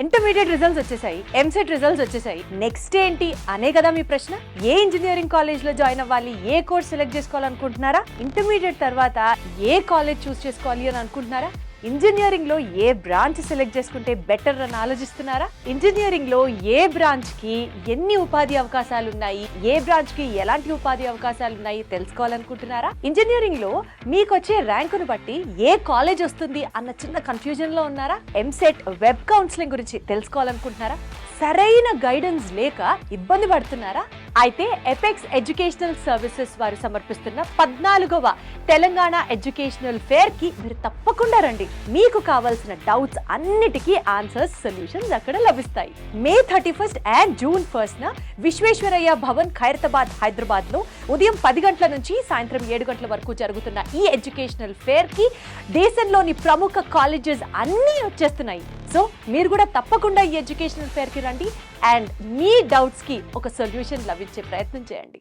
Intermediate results వచ్చేసాయి, EAMCET results వచ్చేసాయి, next ఏంటి అనే కదా మీ ప్రశ్న. ఏ ఇంజనీరింగ్ కాలేజ్ లో జాయిన్ అవ్వాలి, ఏ కోర్స్ సెలెక్ట్ చేసుకోవాలనుకుంటున్నారా? ఇంటర్మీడియట్ తర్వాత ఏ కాలేజ్ చూస్ చేసుకోవాలి అని అనుకుంటున్నారా? ఇంజనీరింగ్ లో ఏ బ్రాంచ్ సెలెక్ట్ చేసుకుంటే బెటర్ అని ఆలోచిస్తున్నారా? ఇంజనీరింగ్ లో ఏ బ్రాంచ్ కి ఎన్ని ఉపాధి అవకాశాలు ఉన్నాయి, ఏ బ్రాంచ్ కి ఎలాంటి ఉపాధి అవకాశాలు ఉన్నాయి తెలుసుకోవాలనుకుంటున్నారా? ఇంజనీరింగ్ లో మీకు వచ్చే ర్యాంకును బట్టి ఏ కాలేజ్ వస్తుంది అన్న చిన్న కన్ఫ్యూజన్ లో ఉన్నారా? ఎంసెట్ వెబ్ కౌన్సిలింగ్ గురించి తెలుసుకోవాలనుకుంటున్నారా? సరైన గైడెన్స్ లేక ఇబ్బంది పడుతున్నారా? అయితే ఎపెక్స్ ఎడ్యుకేషనల్ సర్వీసెస్ వారు సమర్పిస్తున్న 14వ తెలంగాణ ఎడ్యుకేషనల్ ఫేర్ కి మీరు తప్పకుండా రండి. మీకు కావాల్సిన డౌట్స్ అన్నిటికీ ఆన్సర్స్, సొల్యూషన్స్ అక్కడ లభిస్తాయి. మే 31 అండ్ జూన్ 1 విశ్వేశ్వరయ్య భవన్, ఖైరతాబాద్, హైదరాబాద్ లో ఉదయం 10 గంటల నుంచి సాయంత్రం 7 గంటల వరకు జరుగుతున్న ఈ ఎడ్యుకేషనల్ ఫేర్ కి దేశంలోని ప్రముఖ కాలేజెస్ అన్నీ వచ్చేస్తున్నాయి. సో మీరు కూడా తప్పకుండా ఈ ఎడ్యుకేషనల్ ఫేర్ కి రండి అండ్ మీ డౌట్స్ కి ఒక సొల్యూషన్ లభించే ప్రయత్నం చేయండి.